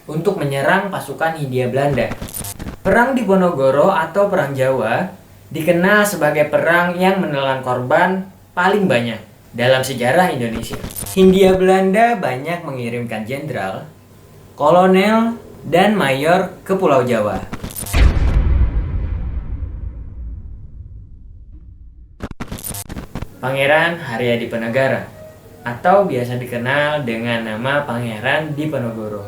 untuk menyerang pasukan Hindia Belanda. Perang Diponegoro atau Perang Jawa dikenal sebagai perang yang menelan korban paling banyak dalam sejarah Indonesia. Hindia Belanda banyak mengirimkan jenderal, kolonel, dan mayor ke Pulau Jawa. Pangeran Haryadipanegara atau biasa dikenal dengan nama Pangeran Diponegoro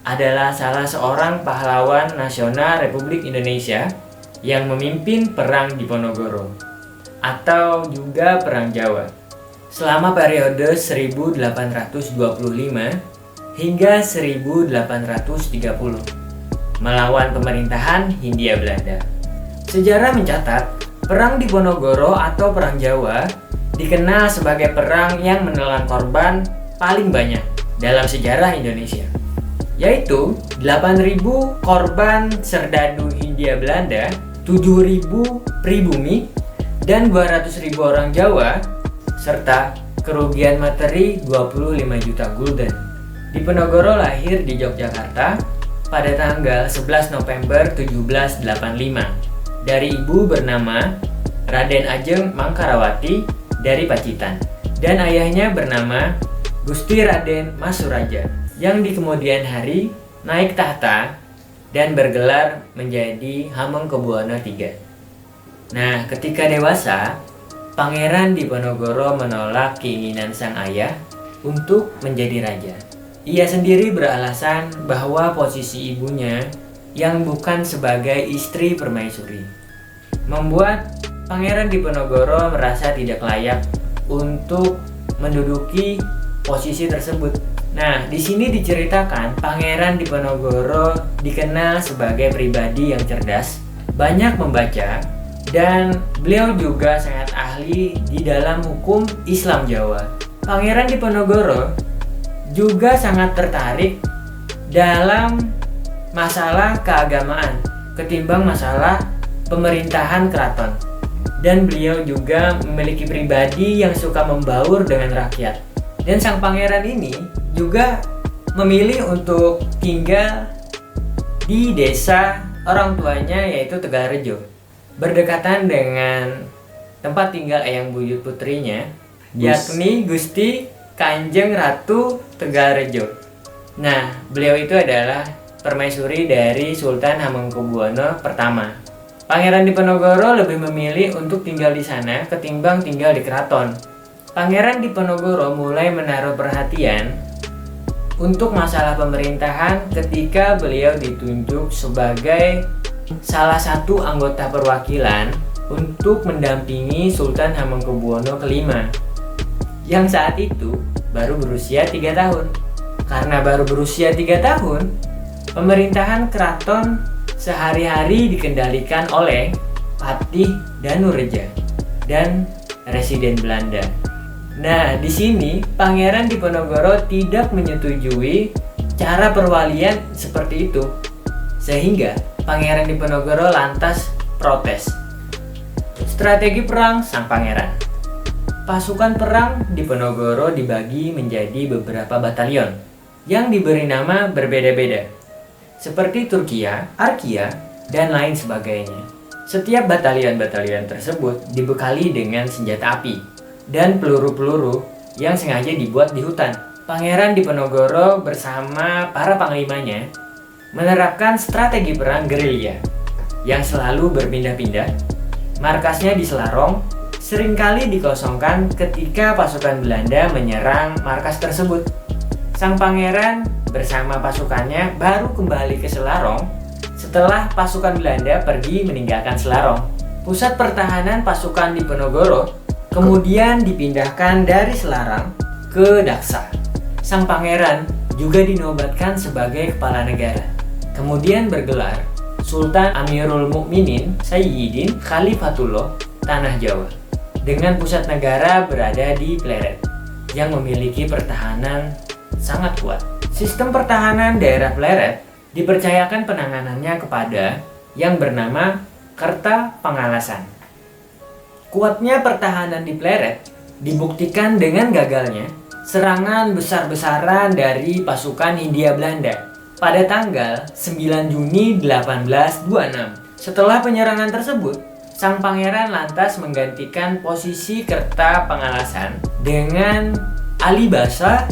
adalah salah seorang pahlawan nasional Republik Indonesia yang memimpin Perang Diponegoro atau juga Perang Jawa selama periode 1825 hingga 1830 melawan pemerintahan Hindia Belanda. Sejarah mencatat Perang Diponegoro atau Perang Jawa dikenal sebagai perang yang menelan korban paling banyak dalam sejarah Indonesia, yaitu 8.000 korban serdadu Hindia Belanda, 7.000 pribumi, dan 200.000 orang Jawa, serta kerugian materi 25 juta gulden. Diponegoro lahir di Yogyakarta pada tanggal 11 November 1785 dari ibu bernama Raden Ajeng Mangkarawati dari Pacitan dan ayahnya bernama Gusti Raden Mas Suraja yang di kemudian hari naik tahta dan bergelar menjadi Hamengkubuwono III. Nah, ketika dewasa, Pangeran Diponegoro menolak keinginan sang ayah untuk menjadi raja. Ia sendiri beralasan bahwa posisi ibunya yang bukan sebagai istri permaisuri membuat Pangeran Diponegoro merasa tidak layak untuk menduduki posisi tersebut. Nah, di sini diceritakan Pangeran Diponegoro dikenal sebagai pribadi yang cerdas, banyak membaca, dan beliau juga sangat ahli di dalam hukum Islam Jawa. Pangeran Diponegoro juga sangat tertarik dalam masalah keagamaan ketimbang masalah pemerintahan keraton. Dan beliau juga memiliki pribadi yang suka membaur dengan rakyat. Dan sang pangeran ini juga memilih untuk tinggal di desa orang tuanya yaitu Tegalrejo, berdekatan dengan tempat tinggal eyang buyut putrinya, yakni Gusti Kanjeng Ratu Tegalrejo. Nah, beliau itu adalah permaisuri dari Sultan Hamengkubuwono I. Pangeran Diponegoro lebih memilih untuk tinggal di sana ketimbang tinggal di keraton. Pangeran Diponegoro mulai menaruh perhatian untuk masalah pemerintahan ketika beliau ditunjuk sebagai salah satu anggota perwakilan untuk mendampingi Sultan Hamengkubuwono V yang saat itu baru berusia 3 tahun. Karena baru berusia 3 tahun, pemerintahan keraton sehari-hari dikendalikan oleh Patih Danureja dan Residen Belanda. Nah, di sini Pangeran Diponegoro tidak menyetujui cara perwalian seperti itu, sehingga Pangeran Diponegoro lantas protes. Strategi perang sang pangeran. Pasukan perang Diponegoro dibagi menjadi beberapa batalion yang diberi nama berbeda-beda, seperti Turkiya, Arkia, dan lain sebagainya. Setiap batalion-batalion tersebut dibekali dengan senjata api dan peluru-peluru yang sengaja dibuat di hutan. Pangeran Diponegoro bersama para panglimanya menerapkan strategi perang gerilya yang selalu berpindah-pindah. Markasnya di Selarong seringkali dikosongkan ketika pasukan Belanda menyerang markas tersebut. Sang pangeran bersama pasukannya baru kembali ke Selarong setelah pasukan Belanda pergi meninggalkan Selarong. Pusat pertahanan pasukan Diponegoro kemudian dipindahkan dari Selarang ke Daksa. Sang pangeran juga dinobatkan sebagai kepala negara. Kemudian bergelar Sultan Amirul Mukminin Sayyidin Khalifatullah Tanah Jawa, dengan pusat negara berada di Pleret yang memiliki pertahanan sangat kuat. Sistem pertahanan daerah Pleret dipercayakan penanganannya kepada yang bernama Kerta Pangalasan. Kuatnya pertahanan di Pleret dibuktikan dengan gagalnya serangan besar-besaran dari pasukan Hindia Belanda pada tanggal 9 Juni 1826. Setelah penyerangan tersebut, sang pangeran lantas menggantikan posisi Kerta Pangalasan dengan Alibasa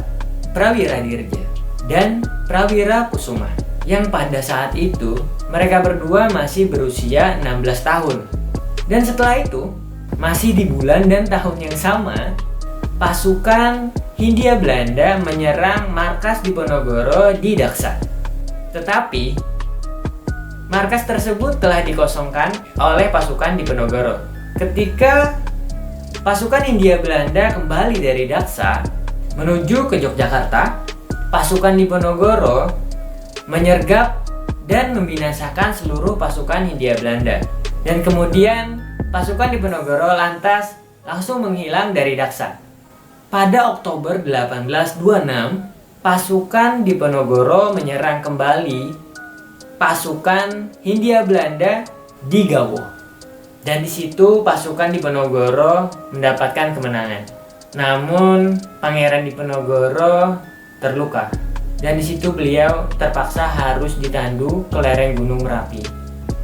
Prawiradirja dan Prawira Kusuma, yang pada saat itu mereka berdua masih berusia 16 tahun. Dan setelah itu, masih di bulan dan tahun yang sama, pasukan Hindia Belanda menyerang markas Diponegoro di Daksa. Tetapi, markas tersebut telah dikosongkan oleh pasukan Diponegoro. Ketika pasukan Hindia Belanda kembali dari Daksa menuju ke Yogyakarta, pasukan Diponegoro menyergap dan membinasakan seluruh pasukan Hindia Belanda. Dan kemudian pasukan Diponegoro lantas langsung menghilang dari Daksa. Pada Oktober 1826, pasukan Diponegoro menyerang kembali pasukan Hindia Belanda di Gawo. Dan di situ pasukan Diponegoro mendapatkan kemenangan. Namun Pangeran Diponegoro terluka. Dan di situ beliau terpaksa harus ditandu ke lereng Gunung Merapi.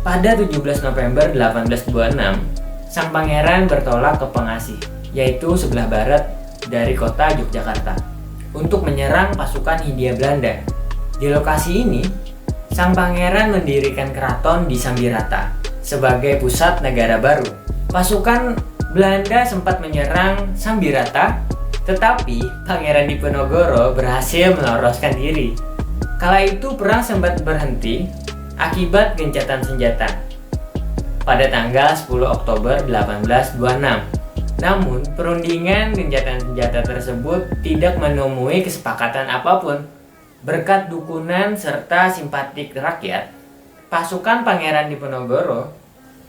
Pada 17 November 1826, sang pangeran bertolak ke Pengasih, yaitu sebelah barat dari kota Yogyakarta, untuk menyerang pasukan Hindia Belanda. Di lokasi ini, sang pangeran mendirikan keraton di Sambirata sebagai pusat negara baru. Pasukan Belanda sempat menyerang Sambirata, tetapi Pangeran Diponegoro berhasil meloloskan diri. Kala itu perang sempat berhenti akibat gencatan senjata pada tanggal 10 Oktober 1826. Namun, perundingan gencatan senjata tersebut tidak menemui kesepakatan apapun. Berkat dukungan serta simpatik rakyat, pasukan Pangeran Diponegoro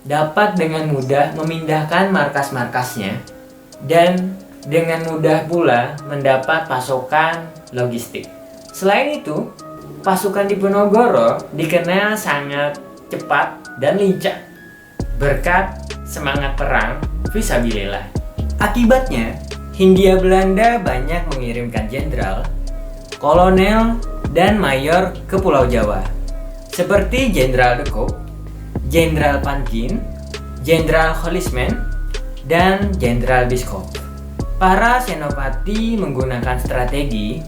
dapat dengan mudah memindahkan markas-markasnya dan dengan mudah pula mendapat pasokan logistik. Selain itu, pasukan Diponegoro dikenal sangat cepat dan lincah berkat semangat perang fisabilillah. Akibatnya, Hindia Belanda banyak mengirimkan jenderal, kolonel, dan mayor ke Pulau Jawa, seperti Jenderal de Kock, Jenderal Pankin, Jenderal Hollisman, dan Jenderal Biscoff. Para senopati menggunakan strategi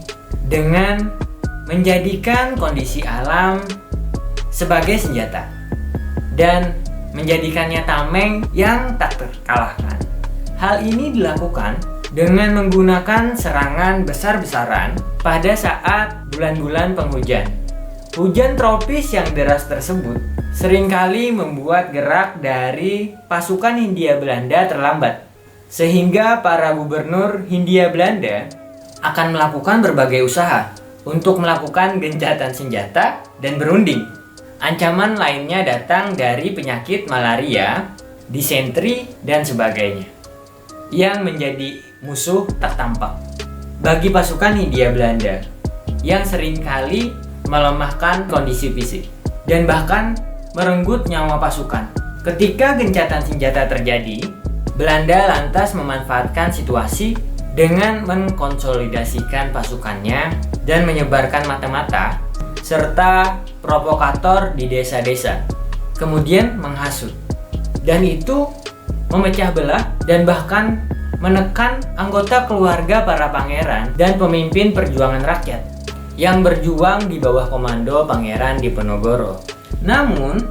dengan menjadikan kondisi alam sebagai senjata dan menjadikannya tameng yang tak terkalahkan. Hal ini dilakukan dengan menggunakan serangan besar-besaran pada saat bulan-bulan penghujan. Hujan tropis yang deras tersebut seringkali membuat gerak dari pasukan Hindia Belanda terlambat, sehingga para gubernur Hindia Belanda akan melakukan berbagai usaha untuk melakukan gencatan senjata dan berunding. Ancaman lainnya datang dari penyakit malaria, disentri, dan sebagainya, yang menjadi musuh tak tampak bagi pasukan Hindia Belanda yang seringkali melemahkan kondisi fisik dan bahkan merenggut nyawa pasukan. Ketika gencatan senjata terjadi, Belanda lantas memanfaatkan situasi dengan mengkonsolidasikan pasukannya dan menyebarkan mata-mata serta provokator di desa-desa, kemudian menghasut. Dan itu memecah belah dan bahkan menekan anggota keluarga para pangeran dan pemimpin perjuangan rakyat yang berjuang di bawah komando Pangeran Diponegoro. Namun,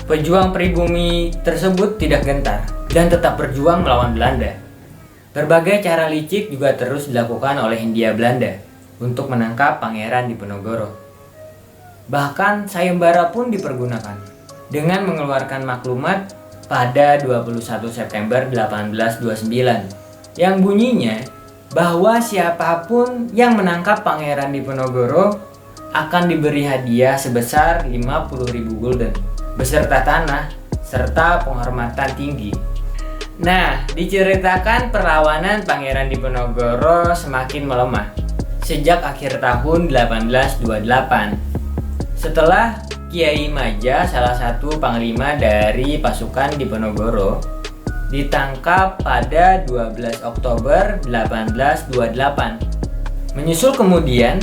pejuang pribumi tersebut tidak gentar dan tetap berjuang melawan Belanda. Berbagai cara licik juga terus dilakukan oleh Hindia Belanda untuk menangkap Pangeran Diponegoro. Bahkan sayembara pun dipergunakan dengan mengeluarkan maklumat pada 21 September 1829 yang bunyinya bahwa siapapun yang menangkap Pangeran Diponegoro akan diberi hadiah sebesar 50.000 gulden beserta tanah serta penghormatan tinggi. Nah, diceritakan perlawanan Pangeran Diponegoro semakin melemah sejak akhir tahun 1828. Setelah Kiai Maja, salah satu panglima dari pasukan Diponegoro, ditangkap pada 12 Oktober 1828. Menyusul kemudian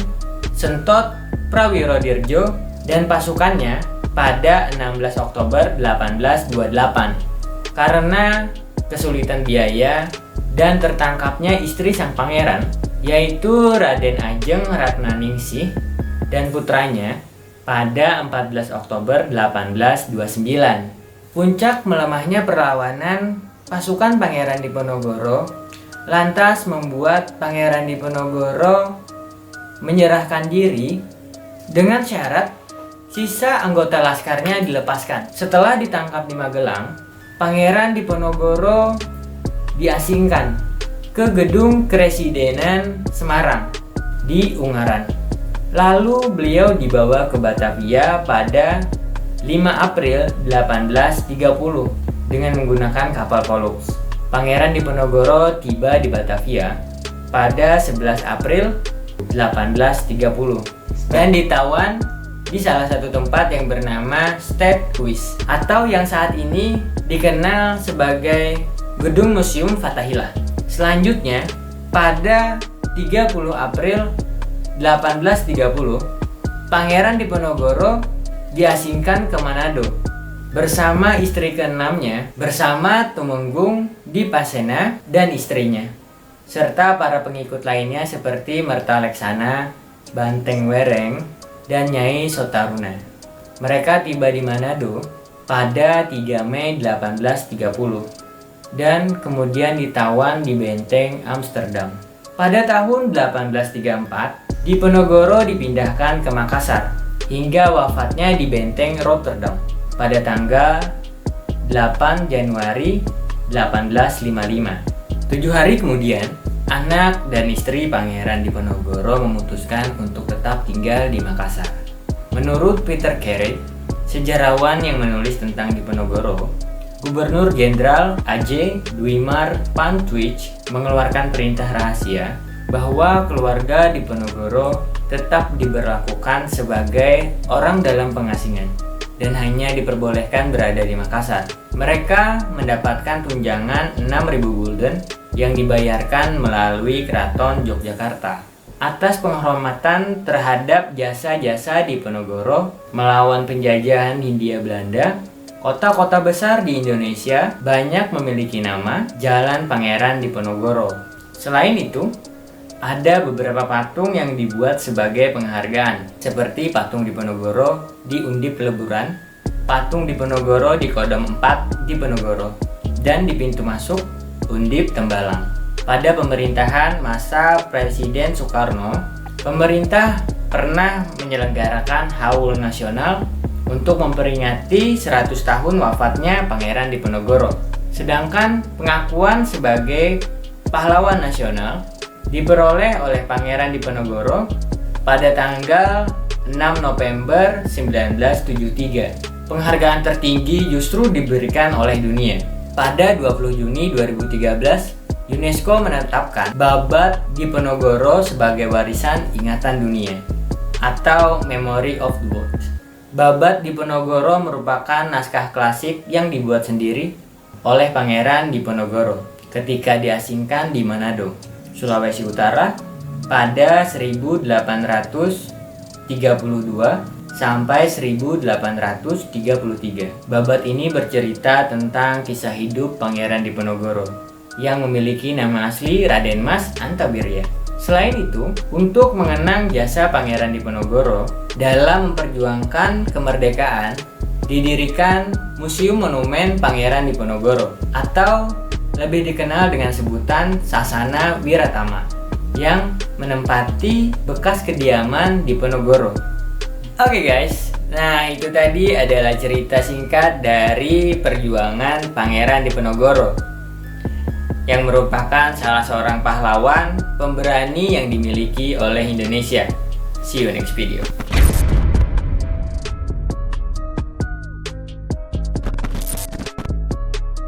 Sentot Prawirodirjo dan pasukannya pada 16 Oktober 1828 karena kesulitan biaya dan tertangkapnya istri sang pangeran, yaitu Raden Ajeng Ratnaningsih dan putranya pada 14 Oktober 1829. Puncak melemahnya perlawanan pasukan Pangeran Diponegoro lantas membuat Pangeran Diponegoro menyerahkan diri dengan syarat sisa anggota laskarnya dilepaskan. Setelah ditangkap di Magelang, Pangeran Diponegoro diasingkan ke gedung Kresidenan Semarang di Ungaran. Lalu beliau dibawa ke Batavia pada 5 April 1830 dengan menggunakan kapal Pollux. Pangeran Diponegoro tiba di Batavia pada 11 April 1830 dan ditawan di salah satu tempat yang bernama Stadhuis atau yang saat ini dikenal sebagai Gedung Museum Fathahillah. Selanjutnya, pada 30 April 1830, Pangeran Diponegoro diasingkan ke Manado bersama istri keenamnya, bersama Tumenggung Dipasena dan istrinya, serta para pengikut lainnya seperti Mertaleksana, Banteng Wereng, dan Nyai Sotaruna. Mereka tiba di Manado pada 3 Mei 1830 dan kemudian ditawan di Benteng Amsterdam. Pada tahun 1834, Diponegoro dipindahkan ke Makassar hingga wafatnya di Benteng Rotterdam pada tanggal 8 Januari 1855. 7 hari kemudian, anak dan istri Pangeran Diponegoro memutuskan untuk tetap tinggal di Makassar. Menurut Peter Carey, sejarawan yang menulis tentang Diponegoro, Gubernur Jenderal A.J. Dwimar Pantwich mengeluarkan perintah rahasia bahwa keluarga Diponegoro tetap diberlakukan sebagai orang dalam pengasingan dan hanya diperbolehkan berada di Makassar. Mereka mendapatkan tunjangan 6.000 gulden yang dibayarkan melalui Keraton Yogyakarta atas penghormatan terhadap jasa-jasa Diponegoro melawan penjajahan Hindia Belanda. Kota-kota besar di Indonesia banyak memiliki nama Jalan Pangeran Diponegoro. Selain itu, ada beberapa patung yang dibuat sebagai penghargaan, seperti patung Diponegoro di Undip Leburan, patung Diponegoro di Kodam 4 Diponegoro, dan di pintu masuk Undip Tembalang. Pada pemerintahan masa Presiden Soekarno, pemerintah pernah menyelenggarakan haul nasional untuk memperingati 100 tahun wafatnya Pangeran Diponegoro. Sedangkan pengakuan sebagai pahlawan nasional diperoleh oleh Pangeran Diponegoro pada tanggal 6 November 1973. Penghargaan tertinggi justru diberikan oleh dunia. Pada 20 Juni 2013, UNESCO menetapkan Babad Diponegoro sebagai warisan ingatan dunia atau Memory of the World. Babad Diponegoro merupakan naskah klasik yang dibuat sendiri oleh Pangeran Diponegoro ketika diasingkan di Manado, Sulawesi Utara pada 1832 sampai 1833. Babad ini bercerita tentang kisah hidup Pangeran Diponegoro yang memiliki nama asli Raden Mas Antabirya. Selain itu, untuk mengenang jasa Pangeran Diponegoro dalam memperjuangkan kemerdekaan, didirikan Museum Monumen Pangeran Diponegoro atau lebih dikenal dengan sebutan Sasana Wiratama yang menempati bekas kediaman Diponegoro. Oke guys, nah itu tadi adalah cerita singkat dari perjuangan Pangeran Diponegoro yang merupakan salah seorang pahlawan pemberani yang dimiliki oleh Indonesia. See you next video.